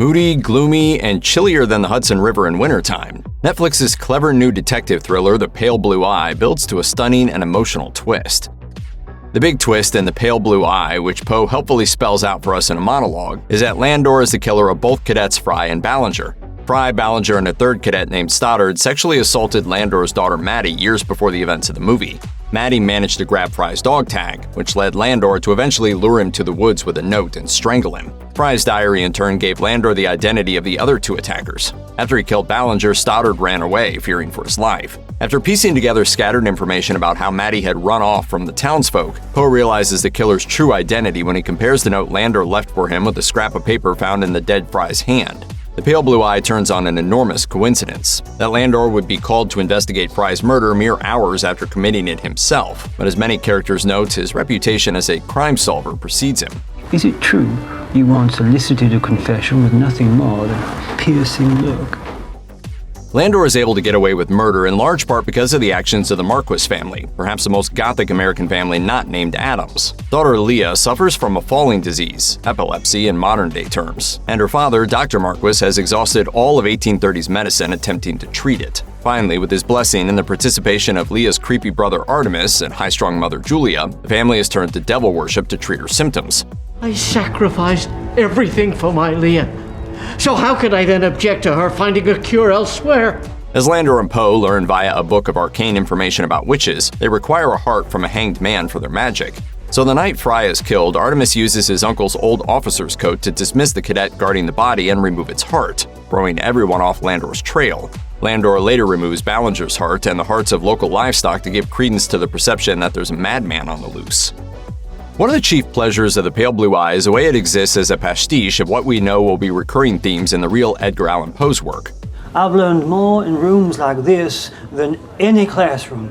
Moody, gloomy, and chillier than the Hudson River in wintertime, Netflix's clever new detective thriller The Pale Blue Eye builds to a stunning and emotional twist. The big twist in The Pale Blue Eye, which Poe helpfully spells out for us in a monologue, is that Landor is the killer of both cadets Fry and Ballinger. Fry, Ballinger, and a third cadet named Stoddard sexually assaulted Landor's daughter Maddie years before the events of the movie. Maddie managed to grab Fry's dog tag, which led Landor to eventually lure him to the woods with a note and strangle him. Fry's diary in turn gave Landor the identity of the other two attackers. After he killed Ballinger, Stoddard ran away, fearing for his life. After piecing together scattered information about how Maddie had run off from the townsfolk, Poe realizes the killer's true identity when he compares the note Landor left for him with the scrap of paper found in the dead Fry's hand. The Pale Blue Eye turns on an enormous coincidence, that Landor would be called to investigate Fry's murder mere hours after committing it himself, but as many characters note, his reputation as a crime solver precedes him. Is it true you once elicited a confession with nothing more than a piercing look? Landor is able to get away with murder in large part because of the actions of the Marquis family, perhaps the most Gothic American family not named Adams. Daughter Leah suffers from a falling disease, epilepsy in modern-day terms, and her father, Dr. Marquis, has exhausted all of 1830s medicine attempting to treat it. Finally, with his blessing and the participation of Leah's creepy brother Artemis and high-strung mother Julia, the family has turned to devil worship to treat her symptoms. I sacrificed everything for my Leah. So how could I then object to her finding a cure elsewhere? As Landor and Poe learn via a book of arcane information about witches, they require a heart from a hanged man for their magic. So the night Fry is killed, Artemis uses his uncle's old officer's coat to dismiss the cadet guarding the body and remove its heart, throwing everyone off Landor's trail. Landor later removes Ballinger's heart and the hearts of local livestock to give credence to the perception that there's a madman on the loose. One of the chief pleasures of The Pale Blue Eye is the way it exists as a pastiche of what we know will be recurring themes in the real Edgar Allan Poe's work. I've learned more in rooms like this than any classroom.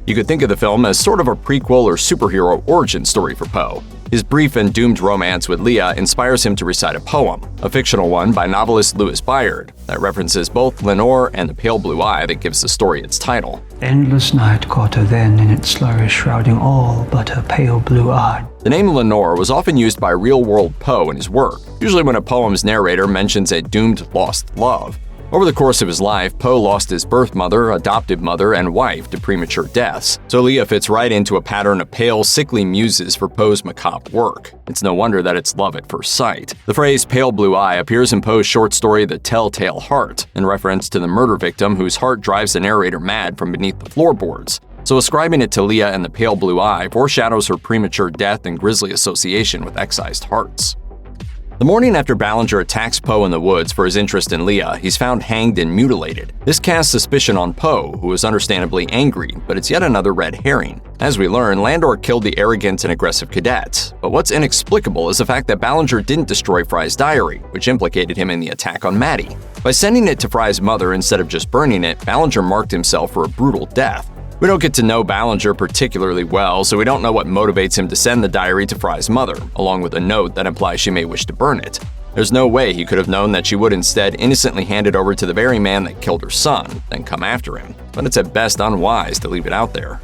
You could think of the film as sort of a prequel or superhero origin story for Poe. His brief and doomed romance with Leah inspires him to recite a poem, a fictional one by novelist Lewis Byard, that references both Lenore and The Pale Blue Eye that gives the story its title. Endless night caught her then in its slur, shrouding all but her pale blue eye. The name Lenore was often used by real-world Poe in his work, usually when a poem's narrator mentions a doomed lost love. Over the course of his life, Poe lost his birth mother, adoptive mother, and wife to premature deaths, so Leah fits right into a pattern of pale, sickly muses for Poe's macabre work. It's no wonder that it's love at first sight. The phrase pale blue eye appears in Poe's short story The Telltale Heart, in reference to the murder victim whose heart drives the narrator mad from beneath the floorboards. So ascribing it to Leah and the pale blue eye foreshadows her premature death and grisly association with excised hearts. The morning after Ballinger attacks Poe in the woods for his interest in Leah, he's found hanged and mutilated. This casts suspicion on Poe, who is understandably angry, but it's yet another red herring. As we learn, Landor killed the arrogant and aggressive cadet. But what's inexplicable is the fact that Ballinger didn't destroy Fry's diary, which implicated him in the attack on Maddie. By sending it to Fry's mother instead of just burning it, Ballinger marked himself for a brutal death. We don't get to know Ballinger particularly well, so we don't know what motivates him to send the diary to Fry's mother, along with a note that implies she may wish to burn it. There's no way he could have known that she would instead innocently hand it over to the very man that killed her son, then come after him. But it's at best unwise to leave it out there.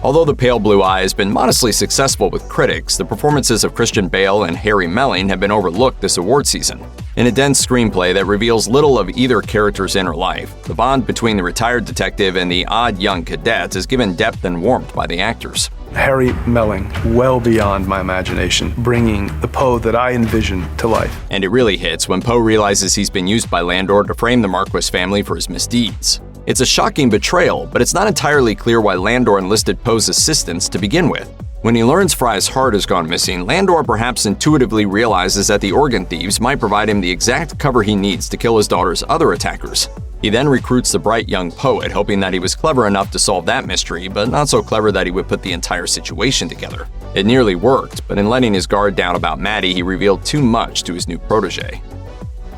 Although The Pale Blue Eye has been modestly successful with critics, the performances of Christian Bale and Harry Melling have been overlooked this award season. In a dense screenplay that reveals little of either character's inner life, the bond between the retired detective and the odd young cadet is given depth and warmth by the actors. Harry Melling, well beyond my imagination, bringing the Poe that I envisioned to life. And it really hits when Poe realizes he's been used by Landor to frame the Marquis family for his misdeeds. It's a shocking betrayal, but it's not entirely clear why Landor enlisted Poe's assistance to begin with. When he learns Fry's heart has gone missing, Landor perhaps intuitively realizes that the organ thieves might provide him the exact cover he needs to kill his daughter's other attackers. He then recruits the bright young poet, hoping that he was clever enough to solve that mystery, but not so clever that he would put the entire situation together. It nearly worked, but in letting his guard down about Maddie, he revealed too much to his new protege.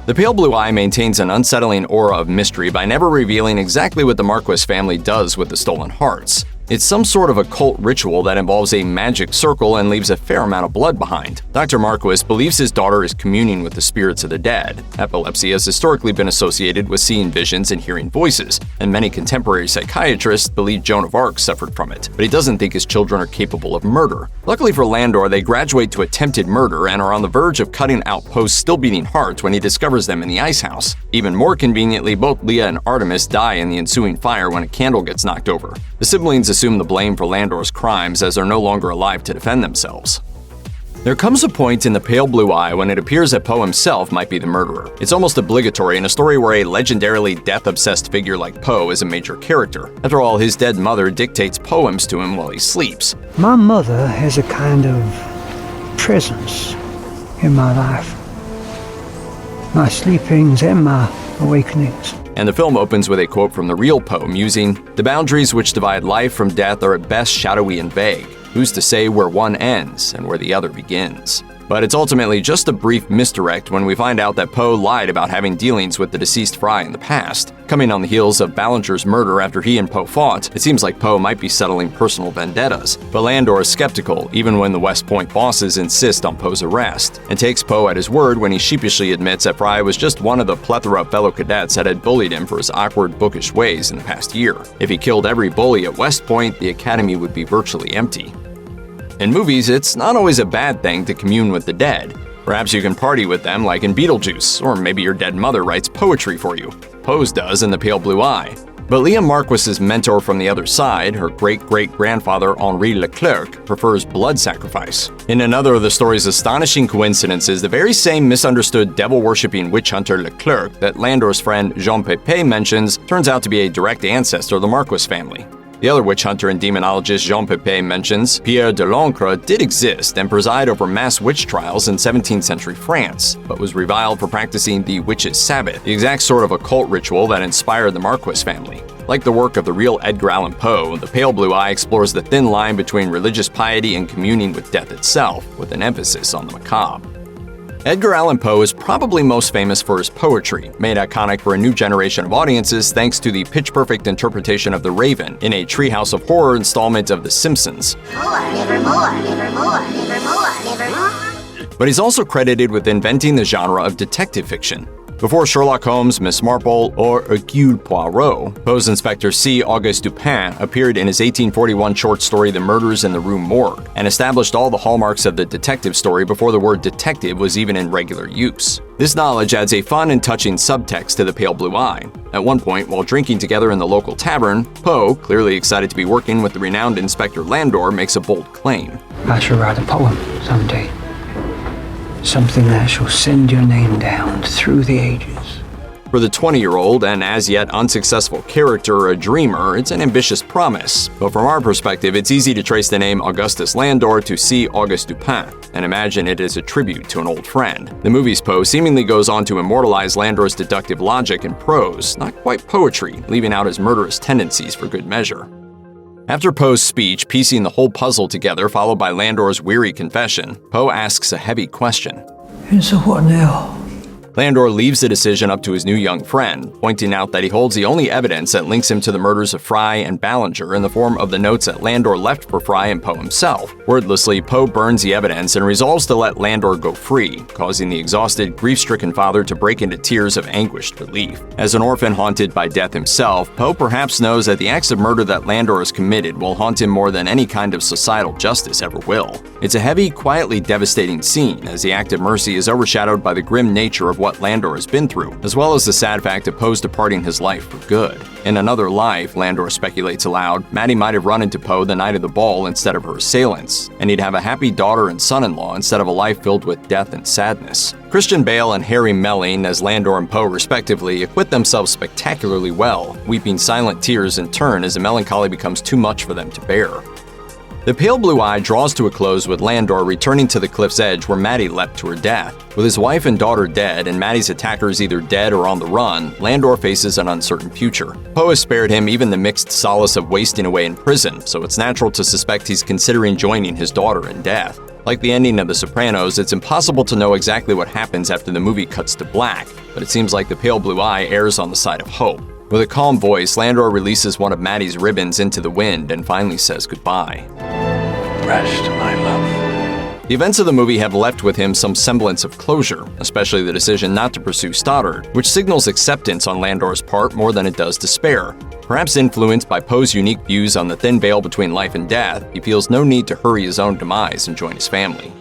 The Pale Blue Eye maintains an unsettling aura of mystery by never revealing exactly what the Marquis family does with the stolen hearts. It's some sort of occult ritual that involves a magic circle and leaves a fair amount of blood behind. Dr. Marquis believes his daughter is communing with the spirits of the dead. Epilepsy has historically been associated with seeing visions and hearing voices, and many contemporary psychiatrists believe Joan of Arc suffered from it, but he doesn't think his children are capable of murder. Luckily for Landor, they graduate to attempted murder and are on the verge of cutting out Poe's still beating heart when he discovers them in the Icehouse. Even more conveniently, both Leah and Artemis die in the ensuing fire when a candle gets knocked over. The siblings assume the blame for Landor's crimes as they're no longer alive to defend themselves. There comes a point in The Pale Blue Eye when it appears that Poe himself might be the murderer. It's almost obligatory in a story where a legendarily death-obsessed figure like Poe is a major character. After all, his dead mother dictates poems to him while he sleeps. My mother has a kind of presence in my life. My sleepings and my awakenings. And the film opens with a quote from the real Poe musing, "The boundaries which divide life from death are at best shadowy and vague. Who's to say where one ends and where the other begins?" But it's ultimately just a brief misdirect when we find out that Poe lied about having dealings with the deceased Fry in the past. Coming on the heels of Ballinger's murder after he and Poe fought, it seems like Poe might be settling personal vendettas. But Landor is skeptical, even when the West Point bosses insist on Poe's arrest, and takes Poe at his word when he sheepishly admits that Fry was just one of the plethora of fellow cadets that had bullied him for his awkward, bookish ways in the past year. If he killed every bully at West Point, the academy would be virtually empty. In movies, it's not always a bad thing to commune with the dead. Perhaps you can party with them like in Beetlejuice, or maybe your dead mother writes poetry for you. Poe's does in The Pale Blue Eye. But Leah Marquis's mentor from the other side, her great-great-grandfather Henri Le Clerc, prefers blood sacrifice. In another of the story's astonishing coincidences, the very same misunderstood devil-worshipping witch hunter Le Clerc that Landor's friend Jean Pépé mentions turns out to be a direct ancestor of the Marquis family. The other witch hunter and demonologist Jean Pépé mentions, Pierre de l'Ancre, did exist and preside over mass witch trials in 17th century France, but was reviled for practicing the witches' Sabbath, the exact sort of occult ritual that inspired the Marquis family. Like the work of the real Edgar Allan Poe, The Pale Blue Eye explores the thin line between religious piety and communing with death itself, with an emphasis on the macabre. Edgar Allan Poe is probably most famous for his poetry, made iconic for a new generation of audiences thanks to the pitch-perfect interpretation of The Raven in a Treehouse of Horror installment of The Simpsons. But he's also credited with inventing the genre of detective fiction. Before Sherlock Holmes, Miss Marple, or Hercule Poirot, Poe's Inspector C. Auguste Dupin appeared in his 1841 short story The Murders in the Rue Morgue, and established all the hallmarks of the detective story before the word detective was even in regular use. This knowledge adds a fun and touching subtext to The Pale Blue Eye. At one point, while drinking together in the local tavern, Poe, clearly excited to be working with the renowned Inspector Landor, makes a bold claim. I shall write a poem someday. Something that shall send your name down through the ages. For the 20-year-old and as yet unsuccessful character, a dreamer, it's an ambitious promise. But from our perspective, it's easy to trace the name Augustus Landor to C. Auguste Dupin, and imagine it as a tribute to an old friend. The movie's Poe seemingly goes on to immortalize Landor's deductive logic in prose, not quite poetry, leaving out his murderous tendencies for good measure. After Poe's speech, piecing the whole puzzle together, followed by Landor's weary confession, Poe asks a heavy question. And so what now? Landor leaves the decision up to his new young friend, pointing out that he holds the only evidence that links him to the murders of Fry and Ballinger in the form of the notes that Landor left for Fry and Poe himself. Wordlessly, Poe burns the evidence and resolves to let Landor go free, causing the exhausted, grief-stricken father to break into tears of anguished relief. As an orphan haunted by death himself, Poe perhaps knows that the acts of murder that Landor has committed will haunt him more than any kind of societal justice ever will. It's a heavy, quietly devastating scene, as the act of mercy is overshadowed by the grim nature of what Landor has been through, as well as the sad fact of Poe's departing his life for good. In another life, Landor speculates aloud, Maddie might have run into Poe the night of the ball instead of her assailants, and he'd have a happy daughter and son-in-law instead of a life filled with death and sadness. Christian Bale and Harry Melling, as Landor and Poe respectively, acquit themselves spectacularly well, weeping silent tears in turn as the melancholy becomes too much for them to bear. The Pale Blue Eye draws to a close with Landor returning to the cliff's edge where Maddie leapt to her death. With his wife and daughter dead, and Maddie's attackers either dead or on the run, Landor faces an uncertain future. Poe has spared him even the mixed solace of wasting away in prison, so it's natural to suspect he's considering joining his daughter in death. Like the ending of The Sopranos, it's impossible to know exactly what happens after the movie cuts to black, but it seems like The Pale Blue Eye errs on the side of hope. With a calm voice, Landor releases one of Maddie's ribbons into the wind and finally says goodbye. Rest, my love. The events of the movie have left with him some semblance of closure, especially the decision not to pursue Stoddard, which signals acceptance on Landor's part more than it does despair. Perhaps influenced by Poe's unique views on the thin veil between life and death, he feels no need to hurry his own demise and join his family.